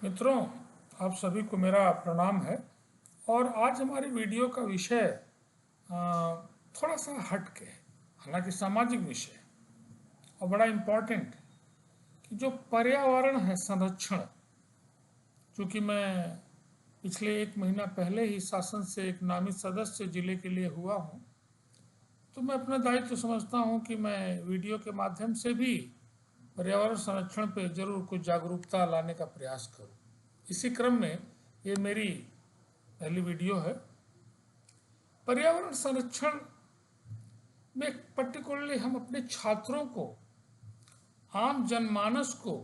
मित्रों, आप सभी को मेरा प्रणाम है। और आज हमारी वीडियो का विषय थोड़ा सा हट के है, हालांकि सामाजिक विषय और बड़ा इम्पोर्टेंट, कि जो पर्यावरण है संरक्षण। चूँकि मैं पिछले 1 महीना पहले ही शासन से एक नामित सदस्य जिले के लिए हुआ हूँ, तो मैं अपना दायित्व समझता हूँ कि मैं वीडियो के माध्यम से भी पर्यावरण संरक्षण पे जरूर कुछ जागरूकता लाने का प्रयास करूँ। इसी क्रम में ये मेरी पहली वीडियो है। पर्यावरण संरक्षण में पर्टिकुलरली हम अपने छात्रों को, आम जनमानस को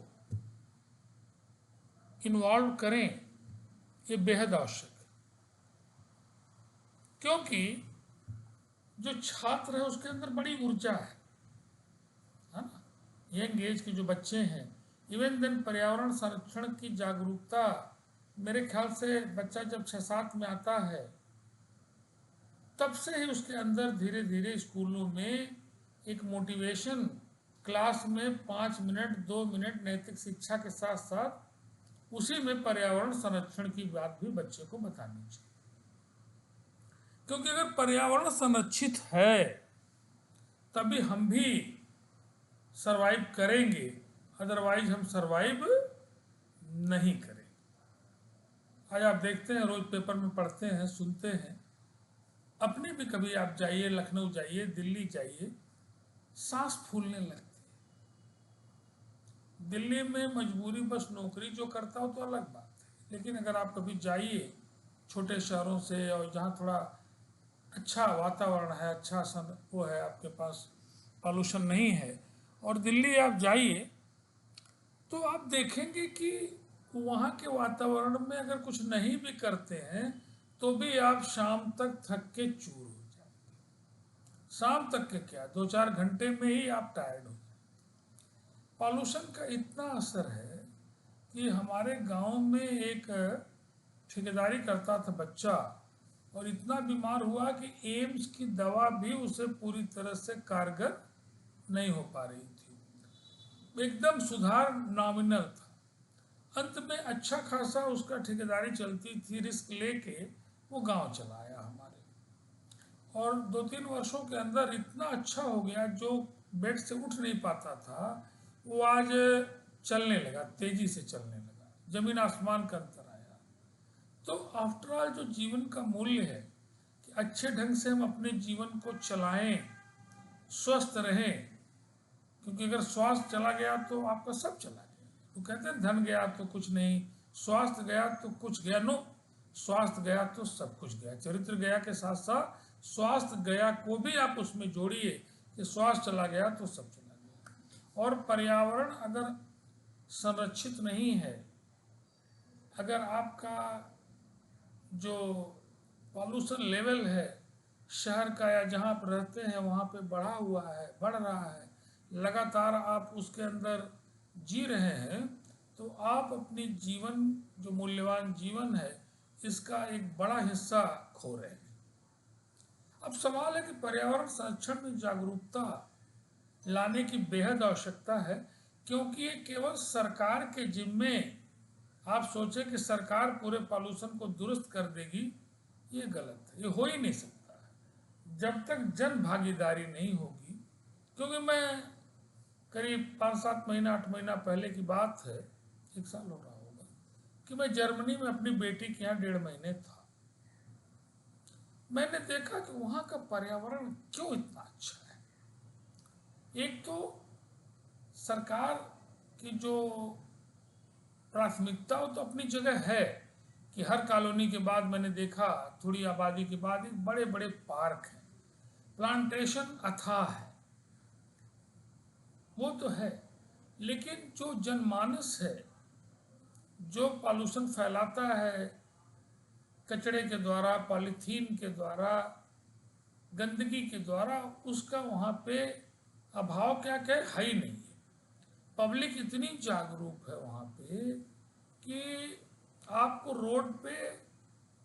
इन्वॉल्व करें, ये बेहद आवश्यक है। क्योंकि जो छात्र है उसके अंदर बड़ी ऊर्जा है ना। यंग एज के जो बच्चे हैं, इवन देन पर्यावरण संरक्षण की जागरूकता, मेरे ख्याल से बच्चा जब 6-7 में आता है तब से ही उसके अंदर धीरे धीरे स्कूलों में एक मोटिवेशन, क्लास में 5 मिनट 2 मिनट नैतिक शिक्षा के साथ साथ उसी में पर्यावरण संरक्षण की बात भी बच्चे को बतानी चाहिए। क्योंकि अगर पर्यावरण संरक्षित है तभी हम भी सरवाइव करेंगे, अदरवाइज हम सरवाइव नहीं करेंगे। आज आप देखते हैं, रोज पेपर में पढ़ते हैं, सुनते हैं, अपने भी कभी आप जाइए, लखनऊ जाइए, दिल्ली जाइए, सांस फूलने लगती है। दिल्ली में मजबूरी बस नौकरी जो करता हो तो अलग बात है, लेकिन अगर आप कभी जाइए छोटे शहरों से, और जहाँ थोड़ा अच्छा वातावरण है, अच्छा वो है, आपके पास पॉल्यूशन नहीं है, और दिल्ली आप जाइए तो आप देखेंगे कि वहाँ के वातावरण में अगर कुछ नहीं भी करते हैं तो भी आप शाम तक थक के चूर हो जाए। शाम तक के क्या, 2-4 घंटे में ही आप टायर्ड हो जाए। पॉल्यूशन का इतना असर है कि हमारे गांव में एक ठेकेदारी करता था बच्चा, और इतना बीमार हुआ कि एम्स की दवा भी उसे पूरी तरह से कारगर नहीं हो पा रही थी, एकदम सुधार नॉमिनल था। अंत में अच्छा खासा उसका ठेकेदारी चलती थी, रिस्क लेके वो गांव चला आया हमारे, और 2-3 वर्षों के अंदर इतना अच्छा हो गया, जो बेड से उठ नहीं पाता था वो आज चलने लगा, तेजी से चलने लगा, जमीन आसमान का अंतर आया। तो आफ्टर ऑल जो जीवन का मूल्य है कि अच्छे ढंग से हम अपने जीवन को चलाएं, स्वस्थ रहें। क्योंकि अगर स्वास्थ्य चला गया तो आपका सब चला गया। तो कहते हैं धन गया तो कुछ नहीं, स्वास्थ्य गया तो कुछ गया। नो, स्वास्थ्य गया तो सब कुछ गया। चरित्र गया के साथ साथ स्वास्थ्य गया को भी आप उसमें जोड़िए कि स्वास्थ्य चला गया तो सब चला गया। और पर्यावरण अगर संरक्षित नहीं है, अगर आपका जो पॉल्यूशन लेवल है शहर का या जहाँ आप रहते हैं वहाँ पे बढ़ा हुआ है, बढ़ रहा है, लगातार आप उसके अंदर जी रहे हैं, तो आप अपनी जीवन, जो मूल्यवान जीवन है, इसका एक बड़ा हिस्सा खो रहे हैं। अब सवाल है कि पर्यावरण संरक्षण में जागरूकता लाने की बेहद आवश्यकता है, क्योंकि ये केवल सरकार के जिम्मे, आप सोचें कि सरकार पूरे पॉल्यूशन को दुरुस्त कर देगी, ये गलत है, ये हो ही नहीं सकता है जब तक जन भागीदारी नहीं होगी। क्योंकि मैं करीब 5-7 महीना 8 महीना पहले की बात है, 1 साल हो रहा होगा, कि मैं जर्मनी में अपनी बेटी के यहाँ 1.5 महीने था। मैंने देखा कि वहाँ का पर्यावरण क्यों इतना अच्छा है। एक तो सरकार की जो प्राथमिकता हो तो अपनी जगह है, कि हर कॉलोनी के बाद मैंने देखा, थोड़ी आबादी के बाद एक बड़े बड़े पार्क हैं, प्लांटेशन अथाह है, वो तो है। लेकिन जो जनमानस है, जो पॉल्यूशन फैलाता है कचड़े के द्वारा, पॉलीथीन के द्वारा, गंदगी के द्वारा, उसका वहाँ पे अभाव क्या क्या है ही नहीं है। पब्लिक इतनी जागरूक है वहाँ पे कि आपको रोड पे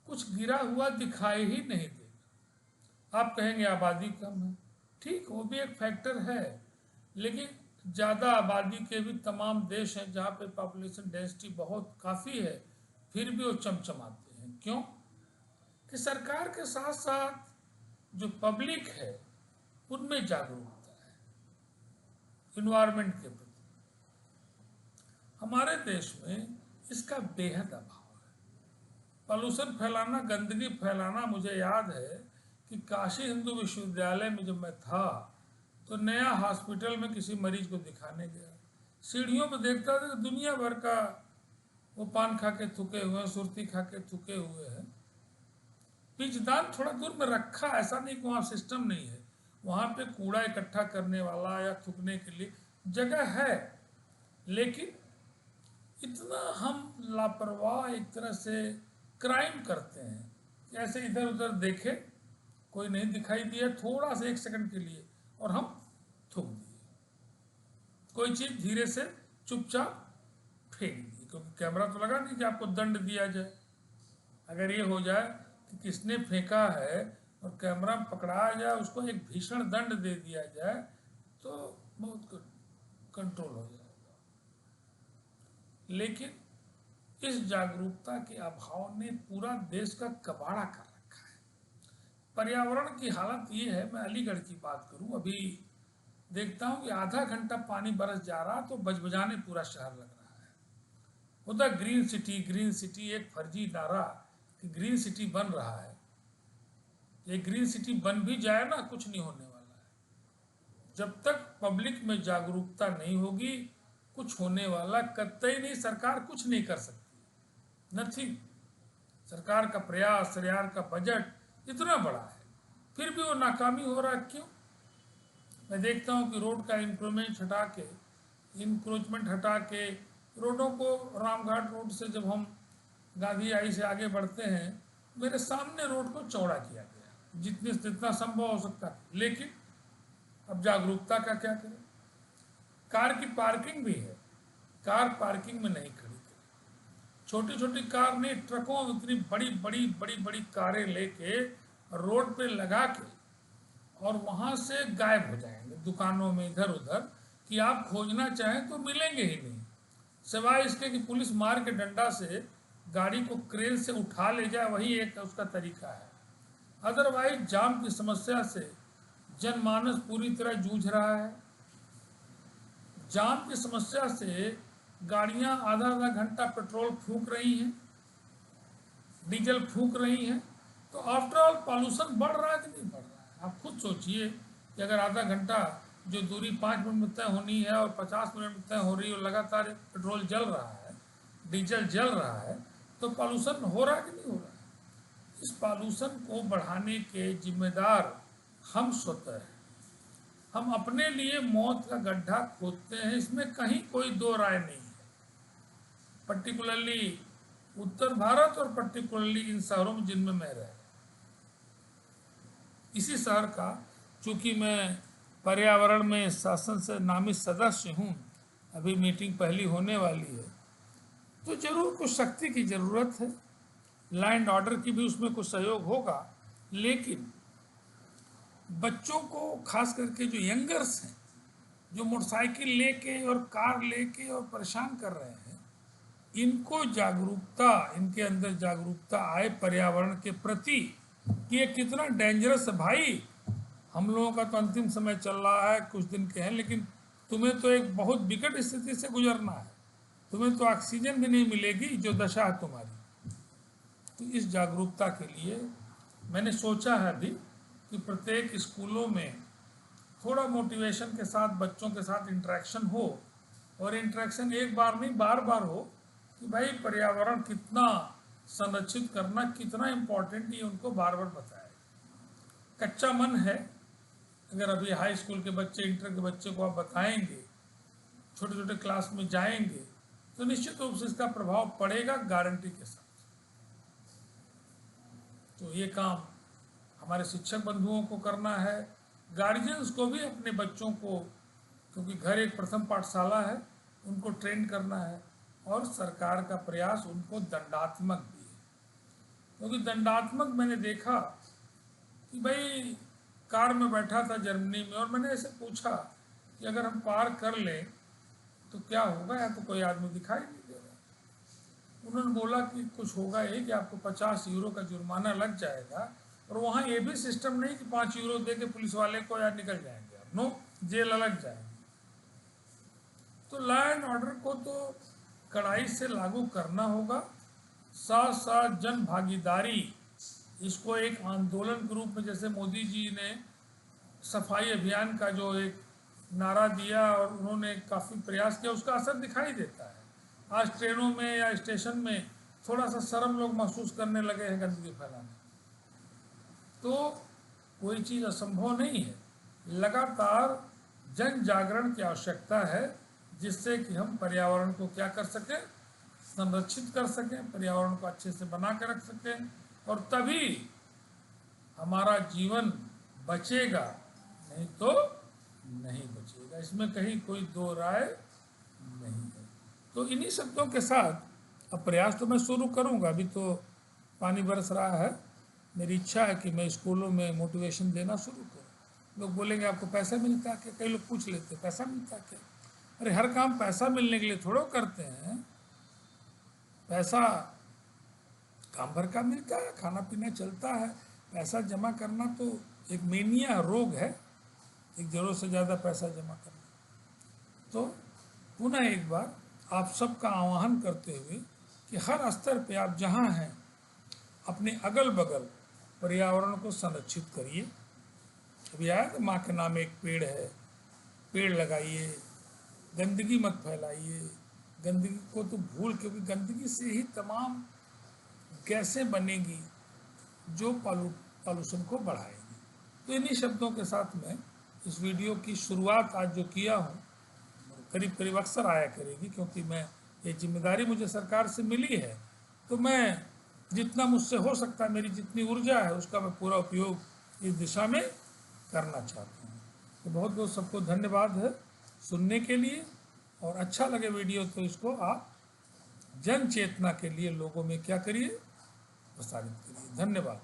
कुछ गिरा हुआ दिखाई ही नहीं देगा। आप कहेंगे आबादी कम है, ठीक, वो भी एक फैक्टर है, लेकिन ज़्यादा आबादी के भी तमाम देश हैं जहाँ पे पॉपुलेशन डेंसिटी बहुत काफ़ी है, फिर भी वो चमचमाते हैं। क्यों? कि सरकार के साथ साथ जो पब्लिक है उनमें जागरूकता है इन्वायरमेंट के प्रति। हमारे देश में इसका बेहद अभाव है। पॉल्यूशन फैलाना, गंदगी फैलाना, मुझे याद है कि काशी हिंदू विश्वविद्यालय में जब मैं था तो नया हॉस्पिटल में किसी मरीज को दिखाने गया, सीढ़ियों पर देखता था कि दुनिया भर का वो पान खा के थूके हुए हैं, सुरती खा के थूके हुए हैं। पिचदान थोड़ा दूर में रखा, ऐसा नहीं कि वहाँ सिस्टम नहीं है, वहाँ पे कूड़ा इकट्ठा करने वाला या थूकने के लिए जगह है, लेकिन इतना हम लापरवाह एक तरह से क्राइम करते हैं कि ऐसे इधर उधर देखे, कोई नहीं दिखाई दिया थोड़ा सा 1 सेकंड के लिए और हम थूक दिए, कोई चीज़ धीरे से चुपचाप फेंक दी, क्योंकि कैमरा तो लगा नहीं कि आपको दंड दिया जाए। अगर ये हो जाए कि किसने फेंका है और कैमरा पकड़ाया जाए, उसको एक भीषण दंड दे दिया जाए, तो बहुत कंट्रोल हो जाएगा। लेकिन इस जागरूकता के अभाव ने पूरा देश का कबाड़ा कर रखा है। पर्यावरण की हालत ये है, मैं अलीगढ़ की बात करूं, अभी देखता हूं कि आधा घंटा पानी बरस जा रहा तो बजबजाने पूरा शहर लग रहा है। उधर ग्रीन सिटी एक फर्जी नारा कि ग्रीन सिटी बन रहा है। ये ग्रीन सिटी बन भी जाए ना, कुछ नहीं होने वाला है। जब तक पब्लिक में जागरूकता नहीं होगी कुछ होने वाला कतई नहीं। सरकार कुछ नहीं कर सकती, नथिंग। सरकार का प्रयास, सरकार का बजट इतना बड़ा है, फिर भी वो नाकामी हो रहा है। क्यों? मैं देखता हूँ कि रोड का इंक्रोचमेंट हटा के रोडों को, रामघाट रोड से जब हम गांधी आई से आगे बढ़ते हैं, मेरे सामने रोड को चौड़ा किया गया जितना संभव हो सकता है, लेकिन अब जागरूकता का क्या करें? कार की पार्किंग भी है, कार पार्किंग में नहीं खड़ी करें। छोटी छोटी कार नहीं, ट्रकों में इतनी बड़ी बड़ी कारें लेके रोड पे लगा के और वहां से गायब हो जाएंगे दुकानों में इधर उधर, कि आप खोजना चाहें तो मिलेंगे ही नहीं, सिवाय इसके कि पुलिस मार के डंडा से गाड़ी को क्रेन से उठा ले जाए, वही एक उसका तरीका है। अदरवाइज जाम की समस्या से जनमानस पूरी तरह जूझ रहा है। जाम की समस्या से गाड़ियां आधा आधा घंटा पेट्रोल फूंक रही हैं, डीजल फूंक रही हैं, तो आफ्टर ऑल पॉल्यूशन बढ़ रहा है कि नहीं बढ़ रहा है? आप खुद सोचिए कि अगर आधा घंटा जो दूरी 5 मिनट में तय होनी है और 50 मिनट में तय हो रही है और लगातार पेट्रोल जल रहा है, डीजल जल रहा है, तो पॉल्यूशन हो रहा है कि नहीं हो रहा है? इस पॉल्यूशन को बढ़ाने के जिम्मेदार हम स्वतः हैं। हम अपने लिए मौत का गड्ढा खोदते हैं, इसमें कहीं कोई दो राय नहीं है। पर्टिकुलरली उत्तर भारत और पर्टिकुलरली इन शहरों में जिनमें मैं रह, इसी शहर का, चूंकि मैं पर्यावरण में शासन से नामित सदस्य हूँ, अभी मीटिंग पहली होने वाली है, तो जरूर कुछ शक्ति की ज़रूरत है, लैंड ऑर्डर की भी उसमें कुछ सहयोग होगा, लेकिन बच्चों को, खास करके जो यंगर्स हैं, जो मोटरसाइकिल लेके और कार लेके और परेशान कर रहे हैं, इनको जागरूकता, इनके अंदर जागरूकता आए पर्यावरण के प्रति कि ये कितना डेंजरस है। भाई, हम लोगों का तो अंतिम समय चल रहा है, कुछ दिन के हैं, लेकिन तुम्हें तो एक बहुत विकट स्थिति से गुजरना है, तुम्हें तो ऑक्सीजन भी नहीं मिलेगी जो दशा है तुम्हारी। तो इस जागरूकता के लिए मैंने सोचा है अभी कि प्रत्येक स्कूलों में थोड़ा मोटिवेशन के साथ बच्चों के साथ इंटरेक्शन हो, और इंटरेक्शन एक बार नहीं बार बार हो, कि भाई पर्यावरण कितना संरक्षित करना कितना इम्पोर्टेंट, ये उनको बार बार बताए। कच्चा मन है, अगर अभी हाई स्कूल के बच्चे, इंटर के बच्चे को आप बताएंगे, छोटे छोटे क्लास में जाएंगे, तो निश्चित रूप से इसका प्रभाव पड़ेगा, गारंटी के साथ। तो ये काम हमारे शिक्षक बंधुओं को करना है, गार्जियंस को भी अपने बच्चों को, क्योंकि घर एक प्रथम पाठशाला है, उनको ट्रेन करना है, और सरकार का प्रयास उनको दंडात्मक भी है। क्योंकि दंडात्मक मैंने देखा कि भाई कार में बैठा था जर्मनी में, और मैंने ऐसे पूछा कि अगर हम पार कर लें तो क्या होगा, या तो कोई आदमी दिखाई नहीं दे रहा। उन्होंने बोला कि कुछ होगा ये कि आपको 50 यूरो का जुर्माना लग जाएगा, और वहाँ ये भी सिस्टम नहीं कि 5 यूरो दे के पुलिस वाले को या निकल जाएंगे आप, नो, जेल अलग जाएंगे। तो लॉ एंड ऑर्डर को तो कड़ाई से लागू करना होगा, साथ साथ जन भागीदारी, इसको एक आंदोलन के रूप में, जैसे मोदी जी ने सफाई अभियान का जो एक नारा दिया और उन्होंने काफ़ी प्रयास किया, उसका असर दिखाई देता है। आज ट्रेनों में या स्टेशन में थोड़ा सा शर्म लोग महसूस करने लगे हैं गंदगी फैलाने। तो कोई चीज़ असंभव नहीं है, लगातार जन जागरण की आवश्यकता है, जिससे कि हम पर्यावरण को क्या कर सकें, संरक्षित कर सकें, पर्यावरण को अच्छे से बना कर रख सकें, और तभी हमारा जीवन बचेगा, नहीं तो नहीं बचेगा। इसमें कहीं कोई दो राय नहीं है। तो इन्हीं शब्दों के साथ अब प्रयास तो मैं शुरू करूंगा। अभी तो पानी बरस रहा है, मेरी इच्छा है कि मैं स्कूलों में मोटिवेशन देना शुरू करूं। लोग बोलेंगे आपको पैसा मिलता है क्या? कई लोग पूछ लेते हैं पैसा मिलता है क्या? अरे हर काम पैसा मिलने के लिए थोड़ा करते हैं। पैसा काम भर का मिलता है, खाना पीना चलता है। पैसा जमा करना तो एक मेनिया रोग है, एक जरूरत से ज़्यादा पैसा जमा करना। तो पुनः एक बार आप सबका आह्वान करते हुए कि हर स्तर पे आप जहाँ हैं अपने अगल बगल पर्यावरण को संरक्षित करिए। अभी आया तो माँ के नाम एक पेड़ है, पेड़ लगाइए, गंदगी मत फैलाइए। गंदगी को तो भूल, क्योंकि गंदगी से ही तमाम गैसें बनेगी जो पॉल्यूशन को बढ़ाएगी। तो इन्हीं शब्दों के साथ मैं इस वीडियो की शुरुआत आज जो किया हूँ, करीब करीब अक्सर आया करेगी, क्योंकि मैं ये जिम्मेदारी मुझे सरकार से मिली है। तो मैं जितना मुझसे हो सकता है, मेरी जितनी ऊर्जा है, उसका मैं पूरा उपयोग इस दिशा में करना चाहता हूँ। तो बहुत बहुत सबको धन्यवाद है सुनने के लिए, और अच्छा लगे वीडियो तो इसको आप जन चेतना के लिए लोगों में क्या करिए, प्रसारित करिए। धन्यवाद।